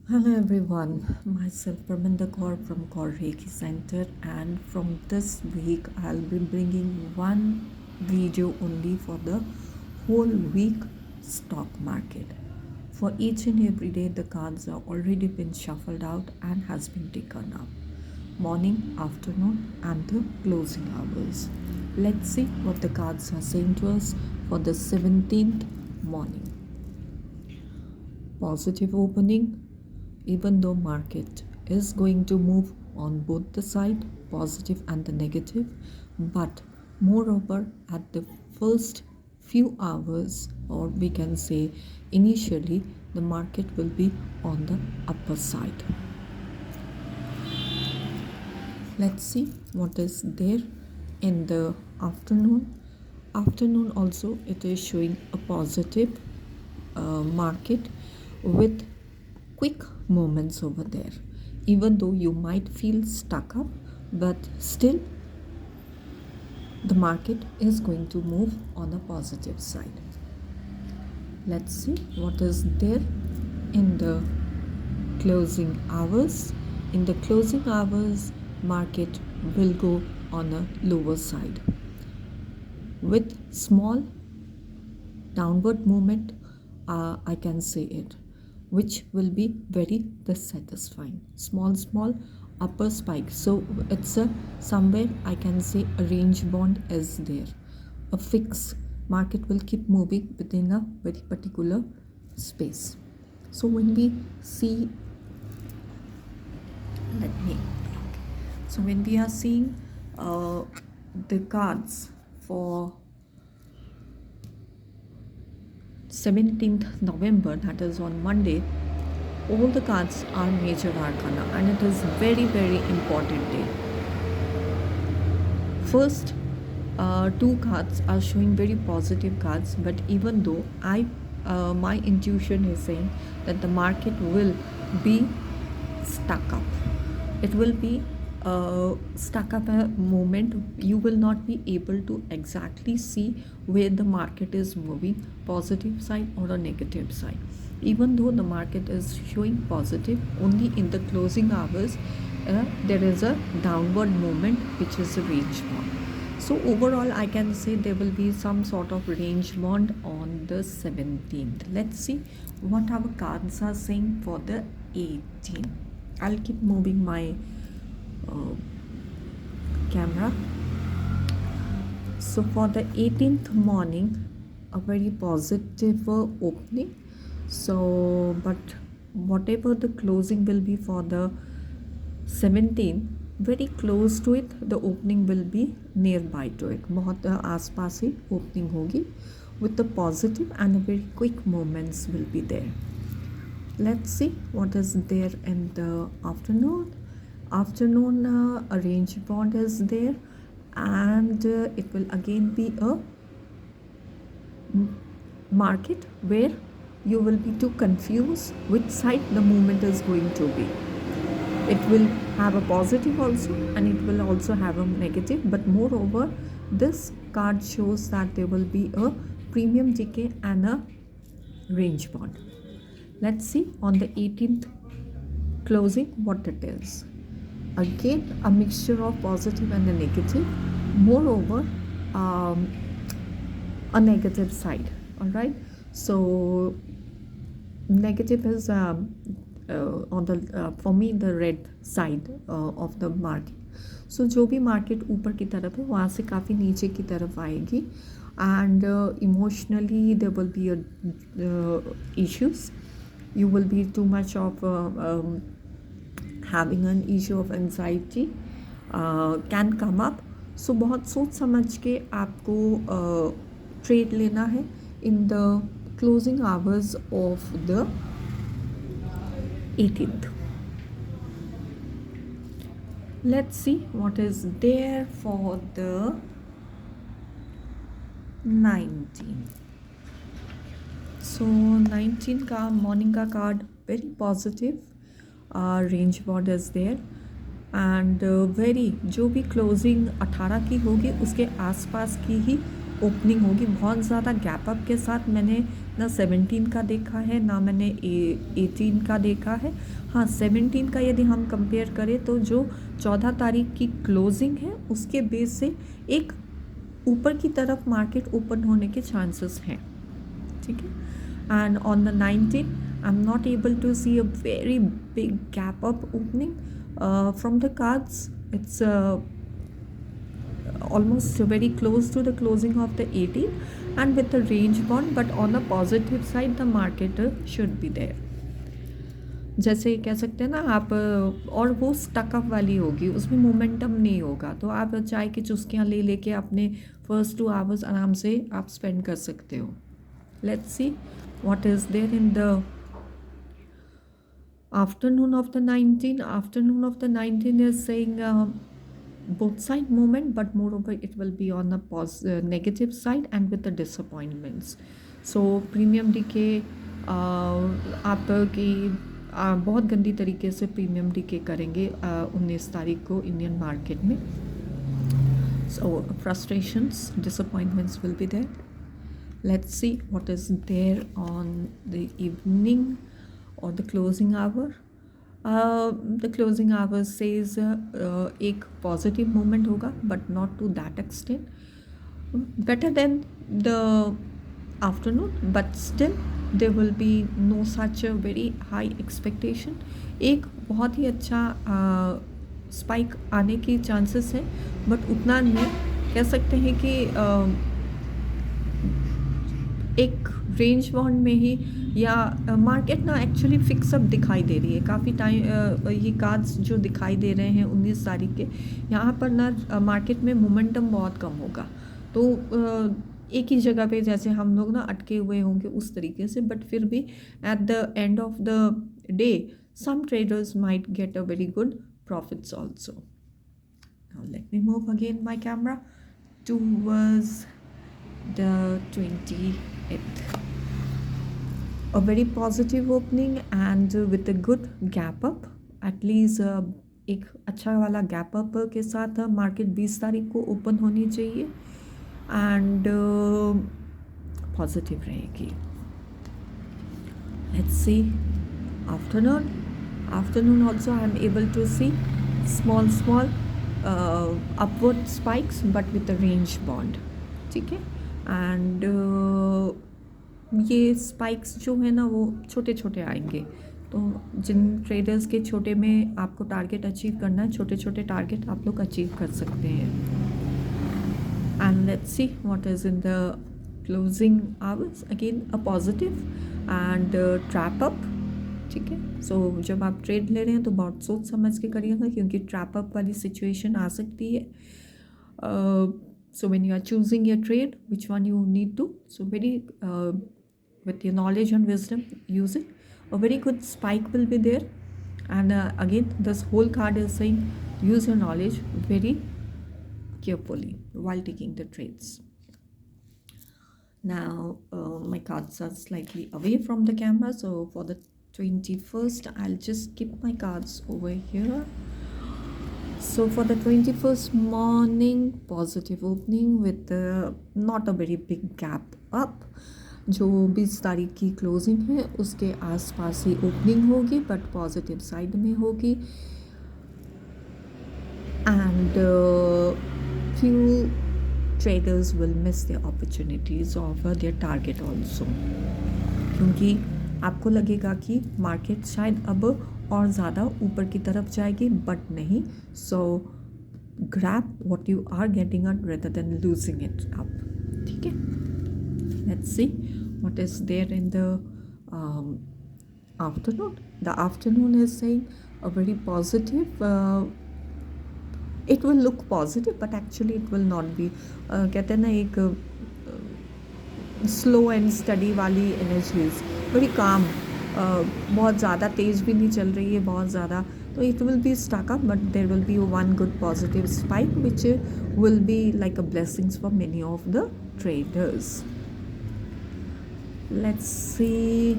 Hello everyone, myself Parminder Kaur from Kaur Reiki Center, and from this week I'll be bringing one video only for the whole week stock market. For each and every day the cards are already been shuffled out and has been taken up. Morning, afternoon and the closing hours. Let's see what the cards are saying to us for the 17th morning. Positive opening, even though market is going to move on both the side positive and the negative, but moreover at the first few hours, or we can say initially, the market will be on the upper side. Let's see what is there in the afternoon. Also it is showing a positive market with quick moments over there, even though you might feel stuck up, but still the market is going to move on a positive side. Let's see what is there in the closing hours. In the closing hours, market will go on a lower side with small downward movement, I can say it, which will be very dissatisfying. Small upper spike. So it's a somewhere I can say a range bond is there. A fix market will keep moving within a very particular space. So when we see, let me. So when we are seeing the cards for 17th November, that is on Monday, all the cards are major arcana and it is very important day. First two cards are showing very positive cards, but even though my intuition is saying that the market will be stuck up, it will be stuck up a moment. You will not be able to exactly see where the market is moving, positive side or a negative side. Even though the market is showing positive, only in the closing hours there is a downward movement, which is a range bond. So overall I can say there will be some sort of range bond on the 17th. Let's see what our cards are saying for the 18th. I'll keep moving my camera. So for the 18th morning, a very positive opening. So but whatever the closing will be for the 17th, very close to it, the opening will be nearby to it. बहुत आसपास ही opening होगी with the positive and a very quick movements will be there. Let's see what is there in the afternoon. A range bond is there, and it will again be a market where you will be too confused which side the movement is going to be. It will have a positive also and it will also have a negative, but moreover this card shows that there will be a premium decay and a range bond. Let's see on the 18th closing what it is. Again a mixture of positive and a negative, moreover a negative side. All right, so negative is on the for me the red side of the market. So जो भी market ऊपर की तरफ है वहाँ से काफ़ी नीचे की तरफ आएगी, and emotionally there will be issues. You will be too much of having an issue of anxiety can come up. So बहुत सोच समझ के आपको ट्रेड लेना है in the closing hours of the 18th. Let's see what is there for the 19th. So 19 का morning का card very positive. Range bound is there and very जो भी क्लोजिंग 18 की होगी उसके आसपास की ही ओपनिंग होगी. बहुत ज़्यादा गैप अप के साथ मैंने ना 17 का देखा है ना मैंने 18 का देखा है। हाँ 17 का यदि हम कंपेयर करें तो जो 14 तारीख की क्लोजिंग है उसके बेस से एक ऊपर की तरफ मार्केट ओपन होने के चांसेस हैं, ठीक है। And on the 19 I am not able to see a very big gap up opening from the cards. It's almost very close to the closing of the 18 and with the range bound, but on the positive side the market should be there। जैसे कह सकते हैं ना आप, और वो stuck up वाली होगी, उसमें मोमेंटम नहीं होगा, तो आप चाय की चुस्कियाँ ले लेके अपने फर्स्ट 2 आवर्स आराम से आप स्पेंड कर सकते हो। Let's see what is there in the afternoon of the 19 is saying both side movement, but moreover it will be on the negative side and with the disappointments। so premium DK आपकी बहुत गंदी तरीके से premium DK करेंगे 19 तारीख को Indian market में। so frustrations, disappointments will be there। let's see what is there on the evening or the closing hour। the closing hour says एक positive movement होगा but not to that extent, better than the afternoon, but still there will be no such a very high expectation। एक बहुत ही अच्छा spike आने की chances है but उतना नहीं, कह सकते हैं कि एक रेंज बाउंड में ही, या मार्केट ना एक्चुअली फिक्सअप दिखाई दे रही है काफ़ी टाइम। ये कार्ड्स जो दिखाई दे रहे हैं 19 तारीख के, यहाँ पर ना मार्केट में मोमेंटम बहुत कम होगा, तो एक ही जगह पे जैसे हम लोग ना अटके हुए होंगे उस तरीके से, बट फिर भी at the end of the day some traders might get a very good profits also. Now let me move again my camera towards the 28th। a very positive opening and with a good gap up, at least एक अच्छा वाला gap up के साथ market 20 तारीख को open होनी चाहिए and positive रहेगी। Let's see afternoon also I am able to see small upward spikes but with a range bond, ठीक है। एंड ये स्पाइक्स जो है ना वो छोटे छोटे आएंगे, तो जिन ट्रेडर्स के छोटे में आपको टारगेट अचीव करना है, छोटे छोटे टारगेट आप लोग अचीव कर सकते हैं। And let's see what is in the closing hours, again a positive and trap up, ठीक है। सो जब आप ट्रेड ले रहे हैं तो बहुत सोच समझ के करिएगा क्योंकि ट्रैप अप वाली सिचुएशन आ सकती है। So when you are choosing your trade, which one you need to, so very with your knowledge and wisdom, use it। A very good spike will be there, and again this whole card is saying use your knowledge very carefully while taking the trades। Now my cards are slightly away from the camera, so for the 21st I'll just keep my cards over here। So for the 21st morning, positive opening with not a very big gap up। जो 20 तारीख की closing है उसके आसपास ही opening होगी but positive side में होगी। And few traders will miss the opportunities of their target also, क्योंकि आपको लगेगा कि मार्केट शायद अब और ज़्यादा ऊपर की तरफ जाएगी बट नहीं। So grab what you are getting at rather than losing it up, ठीक है। Let's see what is there in the afternoon. The afternoon is saying a very positive, it will look positive but actually it will not be. कहते हैं ना एक slow and steady वाली energies, बड़ी काम, बहुत ज़्यादा तेज़ भी नहीं चल रही है बहुत ज़्यादा, तो it will be stuck up but there will be one good positive spike which will be like a blessings for many of the traders. Let's see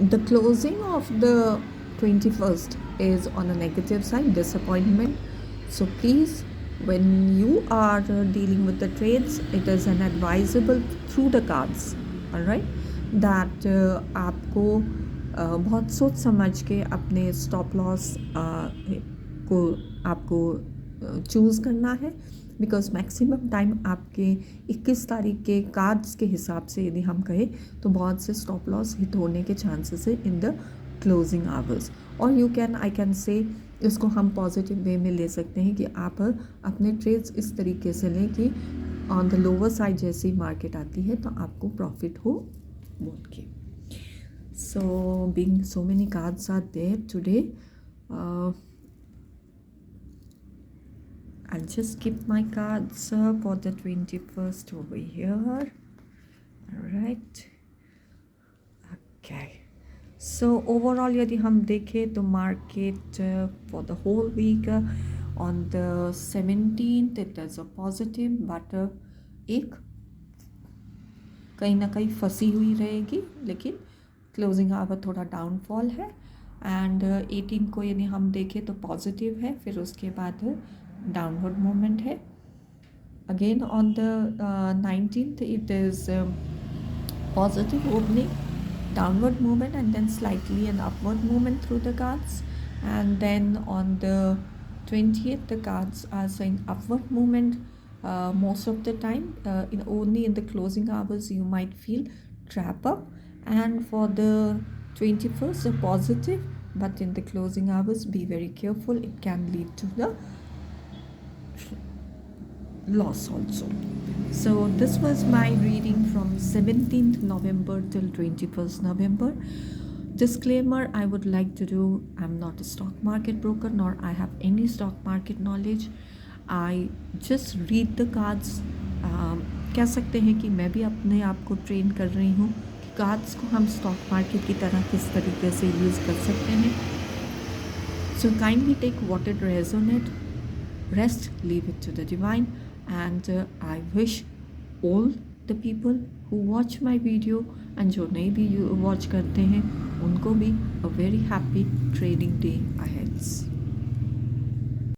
the closing of the 21st is on a negative side, disappointment। so please when you are dealing with the trades, it is an advisable through the cards alright, that आपको बहुत सोच समझ के अपने stop loss को आपको choose करना है, बिकॉज मैक्सिमम टाइम आपके 21 तारीख के कार्ड्स के हिसाब से यदि हम कहें तो बहुत से स्टॉप लॉस हिट होने के चांसेस है इन द क्लोजिंग आवर्स। और you can, I can say, इसको हम पॉजिटिव वे में ले सकते हैं कि आप अपने ट्रेड्स इस तरीके से लें कि ऑन द लोअर साइड जैसे ही मार्केट आती है तो आपको प्रॉफिट हो बोल के। So being so many cards are there today, I'll just keep my cards for the 21st over here. All right. Okay. So overall यदि हम देखें तो market for the whole week on the 17th it is a positive, but एक कहीं ना कहीं फंसी हुई रहेगी, लेकिन क्लोजिंग आवर थोड़ा डाउनफॉल है। एंड 18 को यदि हम देखें तो पॉजिटिव है, फिर उसके बाद डाउनवर्ड मूवमेंट है। Again on the 19th it is positive opening, downward movement, and then slightly an upward movement through the cards. And then on the 20th the cards are saying upward movement most of the time. Only in the closing hours you might feel trap up, and for the 21st a positive, but in the closing hours be very careful, it can lead to the loss also. So this was my reading from 17th November till 21st November. Disclaimer I would like to do, I'm not a stock market broker nor I have any stock market knowledge. I just read the cards. कह सकते हैं कि मैं भी अपने आप को train कर रही हूँ कि कार्ड्स को हम स्टॉक मार्केट की तरह किस तरीके से यूज़ कर सकते हैं। So kindly take what it resonate, rest leave it to the divine. And I wish all the people who watch my video and जो नहीं भी वॉच करते हैं उनको भी a very happy trading day ahead.